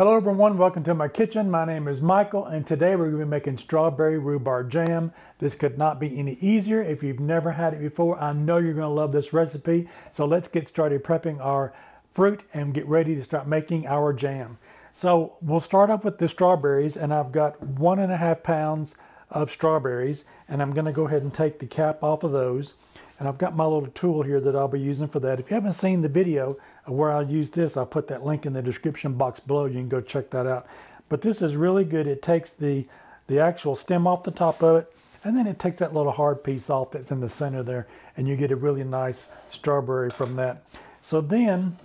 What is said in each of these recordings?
Hello everyone, welcome to my kitchen. My name is Michael and today we're going to be making strawberry rhubarb jam. This could not be any easier. If you've never had it before, I know you're going to love this recipe. So let's get started prepping our fruit and get ready to start making our jam. So we'll start off with the strawberries, and I've got 1.5 pounds of strawberries, and I'm going to go ahead and take the cap off of those. And I've got my little tool here that I'll be using for that. If you haven't seen the video of where I'll use this, I'll put that link in the description box below. You can go check that out. But this is really good. It takes the actual stem off the top of it, and then it takes that little hard piece off that's in the center there, and you get a really nice strawberry from that. So then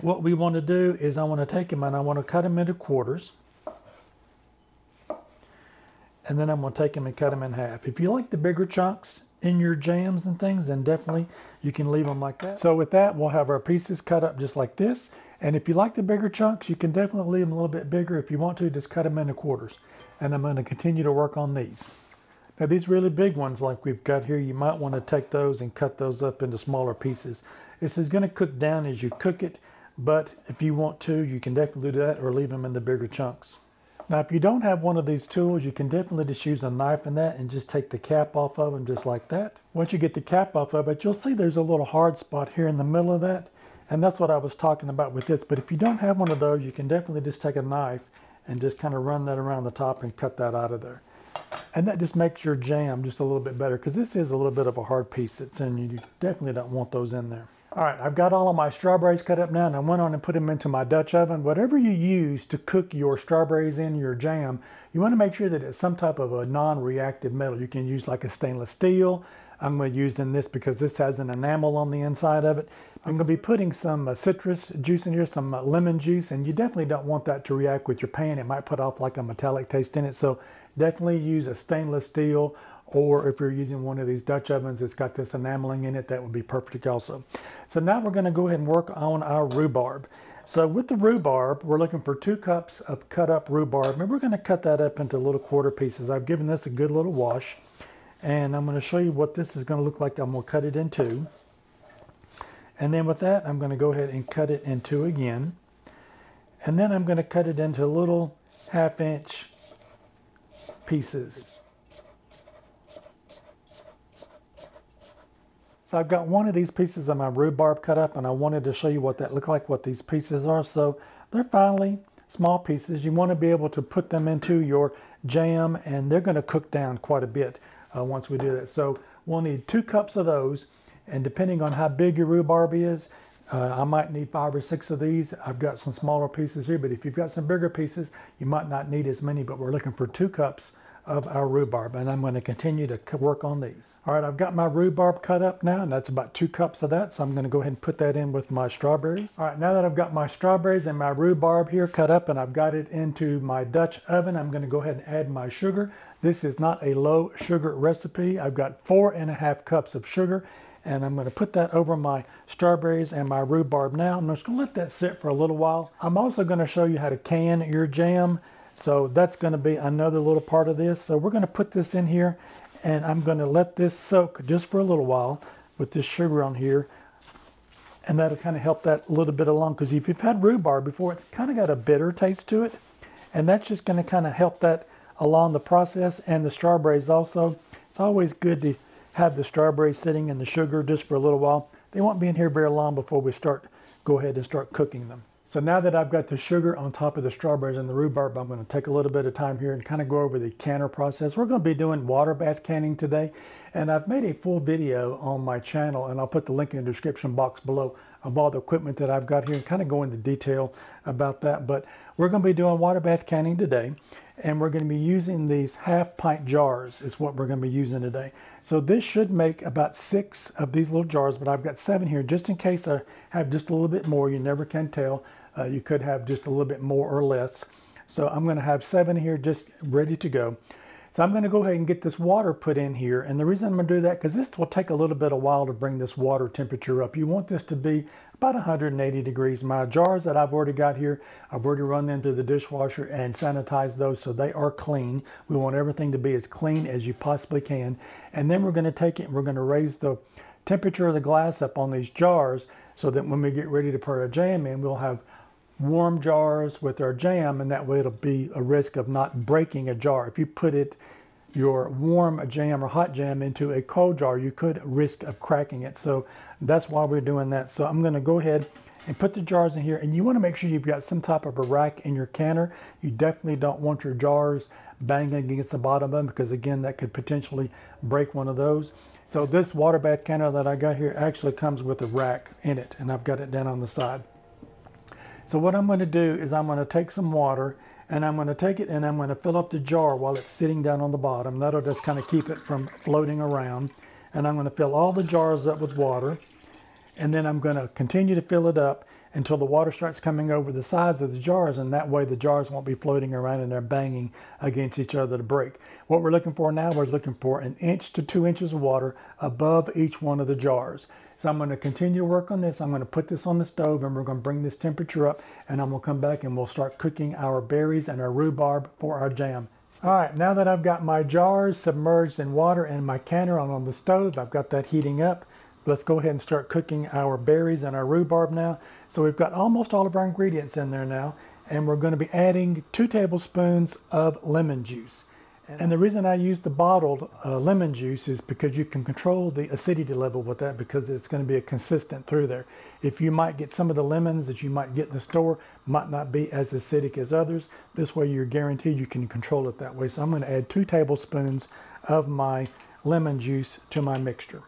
what we want to do is I want to take them and I want to cut them into quarters. And then I'm going to take them and cut them in half. If you like the bigger chunks in your jams and things, then definitely you can leave them like that. So with that, we'll have our pieces cut up just like this. And if you like the bigger chunks, you can definitely leave them a little bit bigger. If you want to, just cut them into quarters. And I'm going to continue to work on these. Now these really big ones like we've got here, you might want to take those and cut those up into smaller pieces. This is going to cook down as you cook it, but if you want to, you can definitely do that or leave them in the bigger chunks. Now, if you don't have one of these tools, you can definitely just use a knife in that and just take the cap off of them just like that. Once you get the cap off of it, you'll see there's a little hard spot here in the middle of that. And that's what I was talking about with this. But if you don't have one of those, you can definitely just take a knife and just kind of run that around the top and cut that out of there. And that just makes your jam just a little bit better, because this is a little bit of a hard piece that's in you. You definitely don't want those in there. All right, I've got all of my strawberries cut up now, and I went on and put them into my Dutch oven. Whatever you use to cook your strawberries in your jam, you want to make sure that it's some type of a non-reactive metal. You can use like a stainless steel. I'm going to use in this because this has an enamel on the inside of it. I'm going to be putting some citrus juice in here, some lemon juice, and you definitely don't want that to react with your pan. It might put off like a metallic taste in it, so definitely use a stainless steel, or if you're using one of these Dutch ovens, it's got this enameling in it, that would be perfect also. So now we're going to go ahead and work on our rhubarb. So with the rhubarb, we're looking for 2 cups of cut up rhubarb, and we're going to cut that up into little quarter pieces. I've given this a good little wash, and I'm going to show you what this is going to look like. I'm going to cut it in 2. And then with that, I'm going to go ahead and cut it in 2 again. And then I'm going to cut it into little 1/2 inch pieces. So I've got one of these pieces of my rhubarb cut up, and I wanted to show you what that looked like, what these pieces are. So they're finely small pieces. You want to be able to put them into your jam, and they're going to cook down quite a bit once we do that. So we'll need 2 cups of those, and depending on how big your rhubarb is, I might need 5 or 6 of these. I've got some smaller pieces here, but if you've got some bigger pieces, you might not need as many, but we're looking for 2 cups of our rhubarb, and I'm going to continue to work on these. All right, I've got my rhubarb cut up now, and that's about 2 cups of that, so I'm going to go ahead and put that in with my strawberries. All right, now that I've got my strawberries and my rhubarb here cut up and I've got it into my Dutch oven, I'm going to go ahead and add my sugar. This is not a low sugar recipe. I've got 4.5 cups of sugar, and I'm going to put that over my strawberries and my rhubarb now. I'm just going to let that sit for a little while. I'm also going to show you how to can your jam. So that's going to be another little part of this. So we're going to put this in here, and I'm going to let this soak just for a little while with this sugar on here. And that'll kind of help that a little bit along, because if you've had rhubarb before, it's kind of got a bitter taste to it. And that's just going to kind of help that along the process, and the strawberries also. It's always good to have the strawberries sitting in the sugar just for a little while. They won't be in here very long before we go ahead and start cooking them. So now that I've got the sugar on top of the strawberries and the rhubarb, I'm going to take a little bit of time here and kind of go over the canner process. We're going to be doing water bath canning today, and I've made a full video on my channel, and I'll put the link in the description box below of all the equipment that I've got here and kind of go into detail about that. But we're going to be doing water bath canning today, and we're going to be using these 1/2 pint jars is what we're going to be using today. So this should make about 6 of these little jars, but I've got 7 here just in case I have just a little bit more. You never can tell. You could have just a little bit more or less. So I'm going to have 7 here just ready to go. So I'm going to go ahead and get this water put in here. And the reason I'm going to do that, because this will take a little bit of while to bring this water temperature up. You want this to be about 180 degrees. My jars that I've already got here, I've already run them to the dishwasher and sanitized those so they are clean. We want everything to be as clean as you possibly can. And then we're going to take it and we're going to raise the temperature of the glass up on these jars so that when we get ready to put our jam in, we'll have warm jars with our jam, and that way it'll be a risk of not breaking a jar. If you put your warm jam or hot jam into a cold jar, you could risk of cracking it. So that's why we're doing that. So I'm going to go ahead and put the jars in here, and you want to make sure you've got some type of a rack in your canner. You definitely don't want your jars banging against the bottom of them, because again, that could potentially break one of those. So this water bath canner that I got here actually comes with a rack in it, and I've got it down on the side. So what I'm going to do is I'm going to take some water, and I'm going to take it and I'm going to fill up the jar while it's sitting down on the bottom. That'll just kind of keep it from floating around. And I'm going to fill all the jars up with water, and then I'm going to continue to fill it up until the water starts coming over the sides of the jars, and that way the jars won't be floating around and they're banging against each other to break. What we're looking for now, we're looking for 1 inch to 2 inches of water above each one of the jars. So I'm going to continue to work on this. I'm going to put this on the stove, and we're going to bring this temperature up, and I'm going to come back and we'll start cooking our berries and our rhubarb for our jam. All right, now that I've got my jars submerged in water and my canner on the stove, I've got that heating up. Let's go ahead and start cooking our berries and our rhubarb now. So we've got almost all of our ingredients in there now, and we're going to be adding 2 tablespoons of lemon juice. And the reason I use the bottled lemon juice is because you can control the acidity level with that, because it's going to be a consistent through there. If you might get some of the lemons that you might get in the store might not be as acidic as others, this way you're guaranteed you can control it that way. So I'm going to add 2 tablespoons of my lemon juice to my mixture.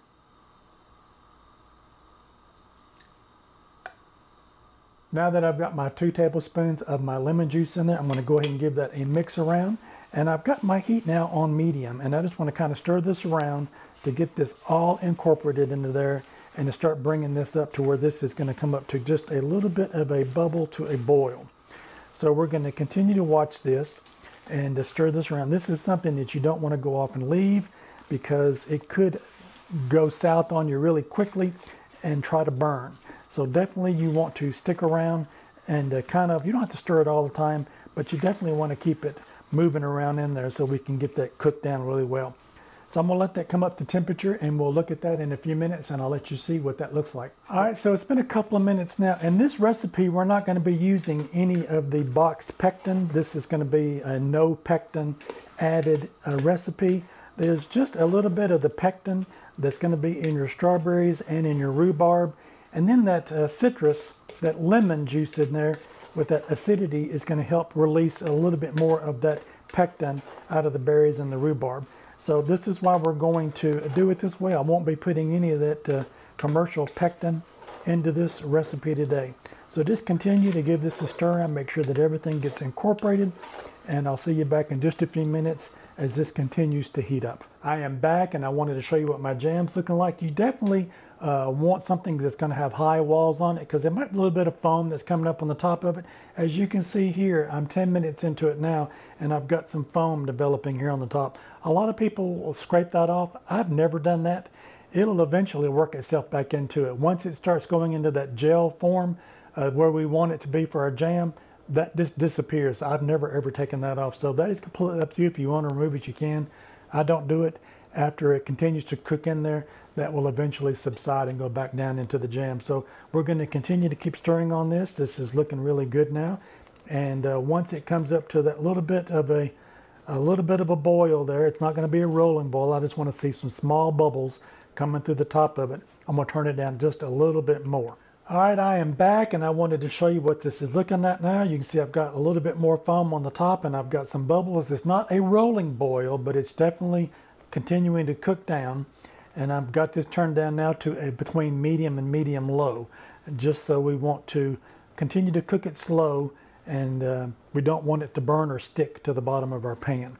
Now that I've got my 2 tablespoons of my lemon juice in there, I'm going to go ahead and give that a mix around. And I've got my heat now on medium, and I just want to kind of stir this around to get this all incorporated into there, and to start bringing this up to where this is going to come up to just a little bit of a bubble to a boil. So we're going to continue to watch this and to stir this around. This is something that you don't want to go off and leave, because it could go south on you really quickly and try to burn. So definitely you want to stick around and you don't have to stir it all the time, but you definitely want to keep it moving around in there so we can get that cooked down really well. So I'm going to let that come up to temperature, and we'll look at that in a few minutes, and I'll let you see what that looks like. All right, so it's been a couple of minutes now, and this recipe we're not going to be using any of the boxed pectin. This is going to be a no pectin added recipe. There's just a little bit of the pectin that's going to be in your strawberries and in your rhubarb. And then that citrus, that lemon juice in there with that acidity is going to help release a little bit more of that pectin out of the berries and the rhubarb. So this is why we're going to do it this way. I won't be putting any of that commercial pectin into this recipe today. So just continue to give this a stir and make sure that everything gets incorporated. And I'll see you back in just a few minutes as this continues to heat up. I am back, and I wanted to show you what my jam's looking like. You definitely want something that's going to have high walls on it, because there might be a little bit of foam that's coming up on the top of it. As you can see here, I'm 10 minutes into it now, and I've got some foam developing here on the top. A lot of people will scrape that off. I've never done that. It'll eventually work itself back into it. Once it starts going into that gel form where we want it to be for our jam, that just disappears. I've never ever taken that off. So that is completely up to you. If you want to remove it, you can. I don't do it. After it continues to cook in there, that will eventually subside and go back down into the jam. So we're going to continue to keep stirring on this. This is looking really good now. And once it comes up to that little bit of a boil there, it's not going to be a rolling boil. I just want to see some small bubbles coming through the top of it. I'm going to turn it down just a little bit more. All right, I am back, and I wanted to show you what this is looking at now. You can see I've got a little bit more foam on the top, and I've got some bubbles. It's not a rolling boil, but it's definitely continuing to cook down. And I've got this turned down now to between medium and medium low, just so we want to continue to cook it slow, and we don't want it to burn or stick to the bottom of our pan.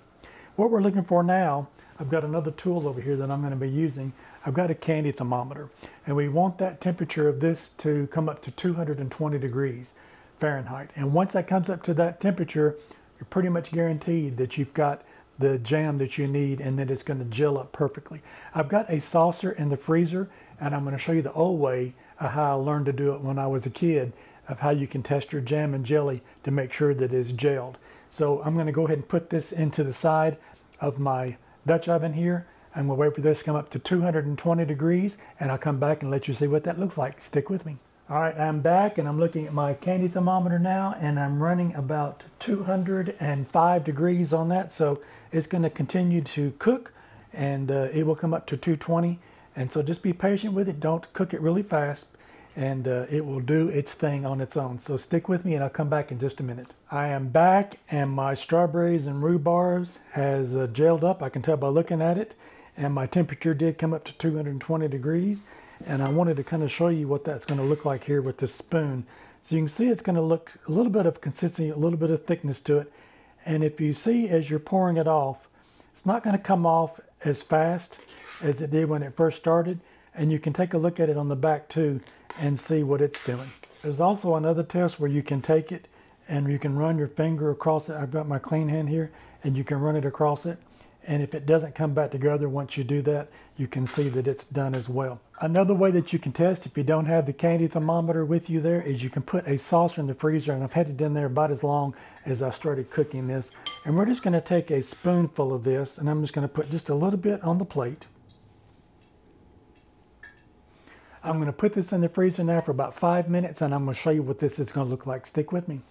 What we're looking for now, I've got another tool over here that I'm going to be using. I've got a candy thermometer, and we want that temperature of this to come up to 220 degrees Fahrenheit. And once that comes up to that temperature, you're pretty much guaranteed that you've got the jam that you need, and that it's going to gel up perfectly. I've got a saucer in the freezer, and I'm going to show you the old way of how I learned to do it when I was a kid, of how you can test your jam and jelly to make sure that it's gelled. So I'm going to go ahead and put this into the side of my Dutch oven here. I'm going to wait for this to come up to 220 degrees, and I'll come back and let you see what that looks like. Stick with me. All right, I'm back and I'm looking at my candy thermometer now, and I'm running about 205 degrees on that. So it's going to continue to cook, and it will come up to 220. And so just be patient with it. Don't cook it really fast, and it will do its thing on its own. So stick with me and I'll come back in just a minute. I am back and my strawberries and rhubarbs has gelled up. I can tell by looking at it, and my temperature did come up to 220 degrees. And I wanted to kind of show you what that's going to look like here with this spoon. So you can see it's going to look a little bit of consistency, a little bit of thickness to it. And if you see as you're pouring it off, it's not going to come off as fast as it did when it first started. And you can take a look at it on the back too and see what it's doing. There's also another test where you can take it and you can run your finger across it. I've got my clean hand here, and you can run it across it. And if it doesn't come back together once you do that, you can see that it's done as well. Another way that you can test if you don't have the candy thermometer with you there is you can put a saucer in the freezer, and I've had it in there about as long as I started cooking this. And we're just going to take a spoonful of this, and I'm just going to put just a little bit on the plate. I'm going to put this in the freezer now for about 5 minutes, and I'm going to show you what this is going to look like. Stick with me.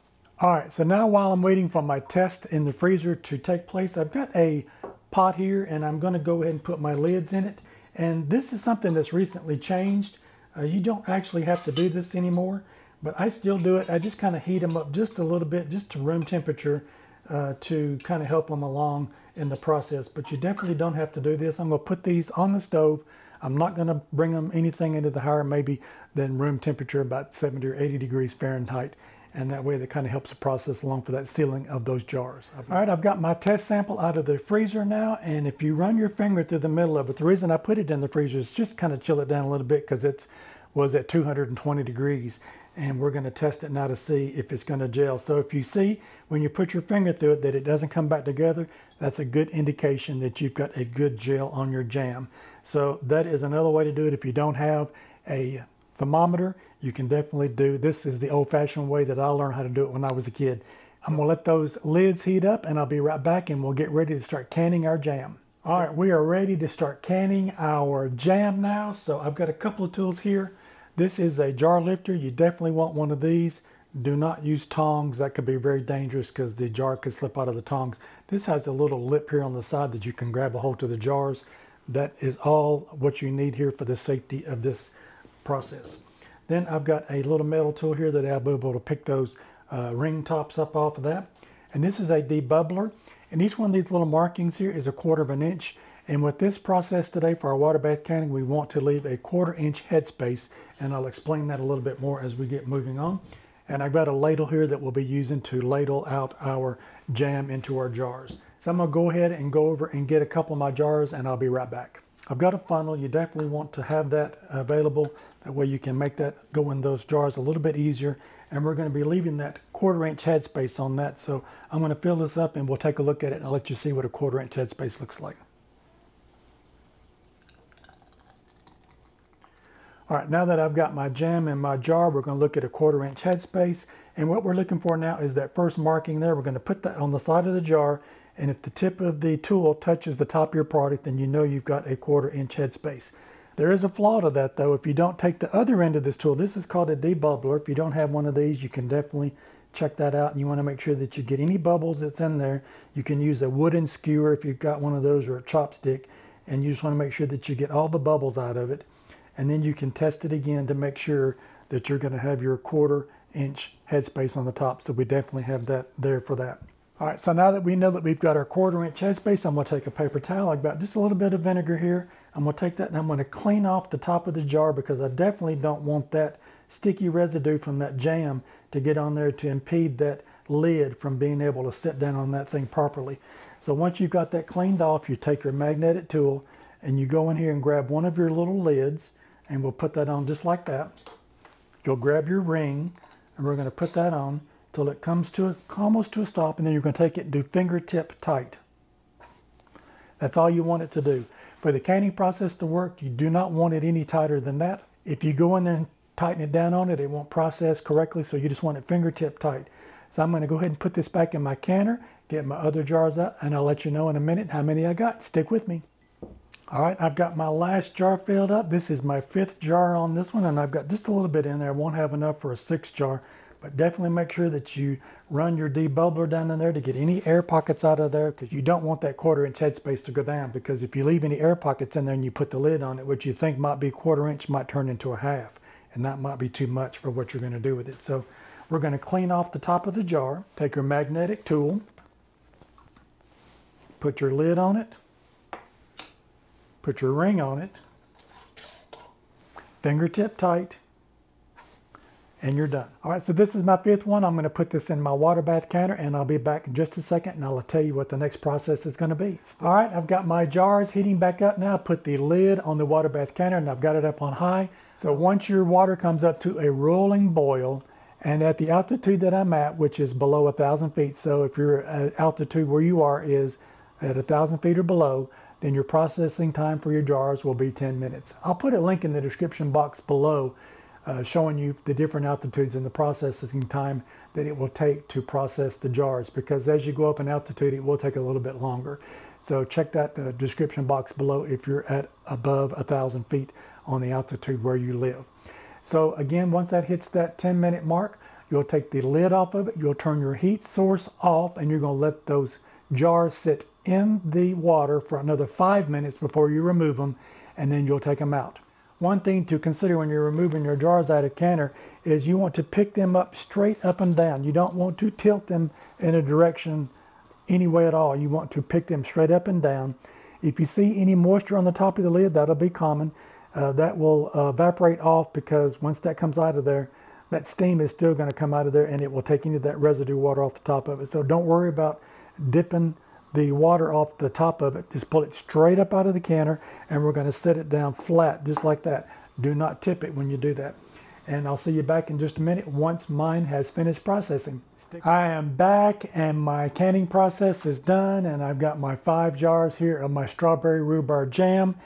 All right, so now while I'm waiting for my test in the freezer to take place, I've got a pot here, and I'm going to go ahead and put my lids in it. And this is something that's recently changed. You don't actually have to do this anymore, but I still do it. I just kind of heat them up just a little bit, just to room temperature, to kind of help them along in the process. But you definitely don't have to do this. I'm going to put these on the stove. I'm not going to bring them anything into the higher maybe than room temperature, about 70 or 80 degrees Fahrenheit. And that way that kind of helps the process along for that sealing of those jars. All right, I've got my test sample out of the freezer now, and if you run your finger through the middle of it, the reason I put it in the freezer is just kind of chill it down a little bit because it was at 220 degrees, and we're going to test it now to see if it's going to gel. So if you see when you put your finger through it that it doesn't come back together, that's a good indication that you've got a good gel on your jam. So that is another way to do it. If you don't have a thermometer, you can definitely do this. Is the old-fashioned way that I learned how to do it when I was a kid. I'm gonna let those lids heat up, and I'll be right back, and we'll get ready to start canning our jam. All right, we are ready to start canning our jam now. So I've got a couple of tools here. This is a jar lifter. You definitely want one of these. Do not use tongs. That could be very dangerous because the jar could slip out of the tongs. This has a little lip here on the side that you can grab a hold of the jars. That is all what you need here for the safety of this process. Then I've got a little metal tool here that I'll be able to pick those ring tops up off of that. And this is a debubbler. And each one of these little markings here is 1/4 inch. And with this process today for our water bath canning, we want to leave a 1/4 inch headspace. And I'll explain that a little bit more as we get moving on. And I've got a ladle here that we'll be using to ladle out our jam into our jars. So I'm gonna go ahead and go over and get a couple of my jars, and I'll be right back. I've got a funnel. You definitely want to have that available. That way you can make that go in those jars a little bit easier. And we're going to be leaving that 1/4 inch headspace on that. So I'm going to fill this up, and we'll take a look at it, and I'll let you see what a 1/4 inch headspace looks like. All right, now that I've got my jam in my jar, we're going to look at a 1/4 inch headspace. And what we're looking for now is that first marking there. We're going to put that on the side of the jar. And if the tip of the tool touches the top of your product, then you know you've got a 1/4 inch headspace. There is a flaw to that though. If you don't take the other end of this tool, this is called a debubbler. If you don't have one of these, you can definitely check that out. And you want to make sure that you get any bubbles that's in there. You can use a wooden skewer if you've got one of those, or a chopstick. And you just want to make sure that you get all the bubbles out of it. And then you can test it again to make sure that you're going to have your 1/4 inch headspace on the top. So we definitely have that there for that. All right, so now that we know that we've got our 1/4 inch headspace, I'm going to take a paper towel. I've got just a little bit of vinegar here. I'm going to take that and I'm going to clean off the top of the jar because I definitely don't want that sticky residue from that jam to get on there to impede that lid from being able to sit down on that thing properly. So once you've got that cleaned off, you take your magnetic tool and you go in here and grab one of your little lids, and we'll put that on just like that. You'll grab your ring, and we're going to put that on till it comes to almost to a stop, and then you're going to take it and do fingertip tight. That's all you want it to do. For the canning process to work, you do not want it any tighter than that. If you go in there and tighten it down on it, it won't process correctly, so you just want it fingertip tight. So I'm going to go ahead and put this back in my canner, get my other jars out, and I'll let you know in a minute how many I got. Stick with me. All right, I've got my last jar filled up. This is my 5th jar on this one, and I've got just a little bit in there. I won't have enough for a 6th jar, but definitely make sure that you run your debubbler down in there to get any air pockets out of there, because you don't want that 1/4 inch headspace to go down, because if you leave any air pockets in there and you put the lid on it, what you think might be 1/4 inch might turn into a 1/2, and that might be too much for what you're going to do with it. So we're going to clean off the top of the jar. Take your magnetic tool, put your lid on it, put your ring on it, fingertip tight, and you're done. All right, so this is my 5th one. I'm going to put this in my water bath canner, and I'll be back in just a second, and I'll tell you what the next process is going to be. All right, I've got my jars heating back up now. Put the lid on the water bath canner, and I've got it up on high. So once your water comes up to a rolling boil, and at the altitude that I'm at, which is below 1,000 feet, so if your altitude where you are is at 1,000 feet or below, then your processing time for your jars will be 10 minutes. I'll put a link in the description box below showing you the different altitudes and the processing time that it will take to process the jars, because as you go up in altitude, it will take a little bit longer. So check that description box below if you're at above 1,000 feet on the altitude where you live. So again, once that hits that 10-minute mark, you'll take the lid off of it, you'll turn your heat source off, and you're going to let those jars sit in the water for another 5 minutes before you remove them, and then you'll take them out. One thing to consider when you're removing your jars out of canner is you want to pick them up straight up and down. You don't want to tilt them in a direction any way at all. You want to pick them straight up and down. If you see any moisture on the top of the lid, that'll be common. That will evaporate off, because once that comes out of there, that steam is still going to come out of there, and it will take any of that residue water off the top of it. So don't worry about dipping the water off the top of it. Just pull it straight up out of the canner, and we're going to set it down flat just like that. Do not tip it when you do that. And I'll see you back in just a minute once mine has finished processing. I am back, and my canning process is done, and I've got my 5 jars here of my strawberry rhubarb jam,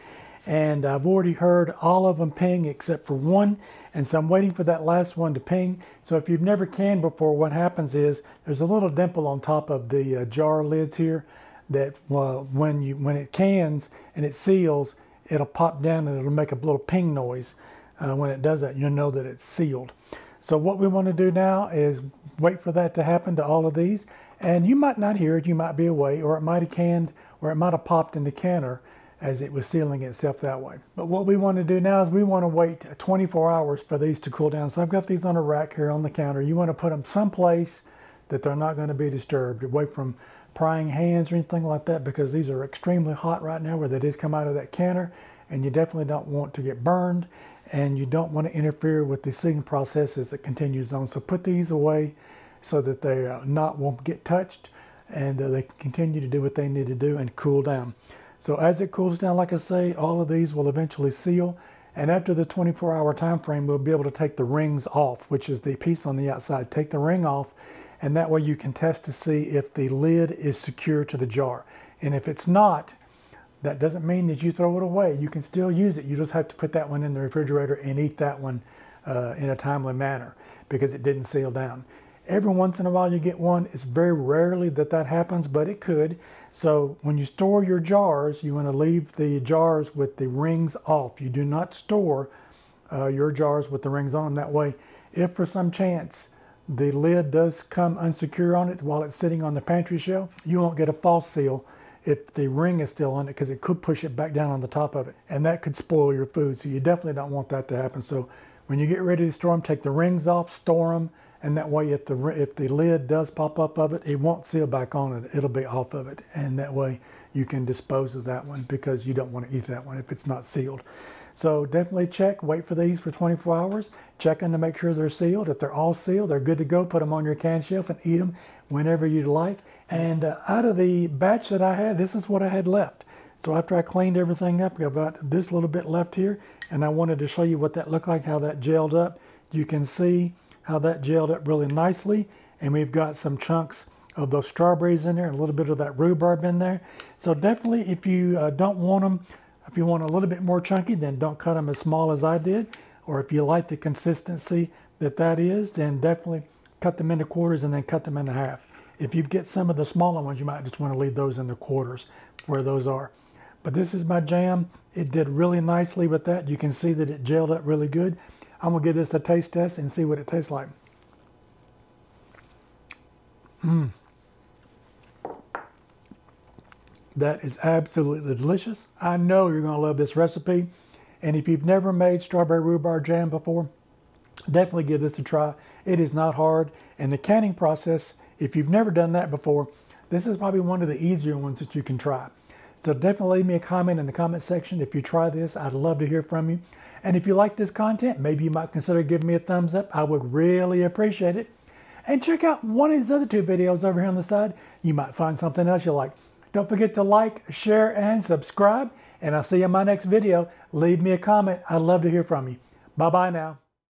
and I've already heard all of them ping except for one, and so I'm waiting for that last one to ping. So if you've never canned before, what happens is there's a little dimple on top of the jar lids here that when it cans and it seals, it'll pop down and it'll make a little ping noise. When it does that, you'll know that it's sealed. So what we want to do now is wait for that to happen to all of these, and you might not hear it, you might be away, or it might have canned, or it might have popped in the canner as it was sealing itself that way. But what we want to do now is we want to wait 24 hours for these to cool down. So I've got these on a rack here on the counter. You want to put them someplace that they're not going to be disturbed, away from prying hands or anything like that, because these are extremely hot right now where they just come out of that canner, and you definitely don't want to get burned, and you don't want to interfere with the sealing process as it continues on. So put these away so that they won't get touched, and they can continue to do what they need to do and cool down. So as it cools down, like I say, all of these will eventually seal, and after the 24-hour time frame, we'll be able to take the rings off, which is the piece on the outside. Take the ring off, and that way you can test to see if the lid is secure to the jar. And if it's not, that doesn't mean that you throw it away. You can still use it. You just have to put that one in the refrigerator and eat that one in a timely manner, because it didn't seal down. Every once in a while you get one. It's very rarely that that happens, but it could. So when you store your jars, you want to leave the jars with the rings off. You do not store your jars with the rings on. That way, if for some chance the lid does come unsecure on it while it's sitting on the pantry shelf, you won't get a false seal if the ring is still on it, because it could push it back down on the top of it, and that could spoil your food. So you definitely don't want that to happen. So when you get ready to store them, take the rings off, store them, and that way if the lid does pop up of it, it won't seal back on it. It'll be off of it, and that way you can dispose of that one, because you don't want to eat that one if it's not sealed. So definitely check, wait for these for 24 hours, check them to make sure they're sealed. If they're all sealed, they're good to go. Put them on your can shelf and eat them whenever you'd like. And out of the batch that I had, this is what I had left. So after I cleaned everything up, we got about this little bit left here, and I wanted to show you what that looked like, how that gelled up. You can see how that gelled up really nicely, and we've got some chunks of those strawberries in there, and a little bit of that rhubarb in there. So definitely, if you don't want them, if you want a little bit more chunky, then don't cut them as small as I did. Or if you like the consistency that is, then definitely cut them into quarters and then cut them into half. If you get some of the smaller ones, you might just want to leave those in the quarters where those are. But this is my jam. It did really nicely with that. You can see that it gelled up really good. I'm gonna give this a taste test and see what it tastes like. That is absolutely delicious. I know you're gonna love this recipe. And if you've never made strawberry rhubarb jam before, definitely give this a try. It is not hard. And the canning process, if you've never done that before, this is probably one of the easier ones that you can try. So definitely leave me a comment in the comment section if you try this. I'd love to hear from you. And if you like this content, maybe you might consider giving me a thumbs up. I would really appreciate it. And check out one of these other two videos over here on the side. You might find something else you like. Don't forget to like, share, and subscribe. And I'll see you in my next video. Leave me a comment. I'd love to hear from you. Bye-bye now.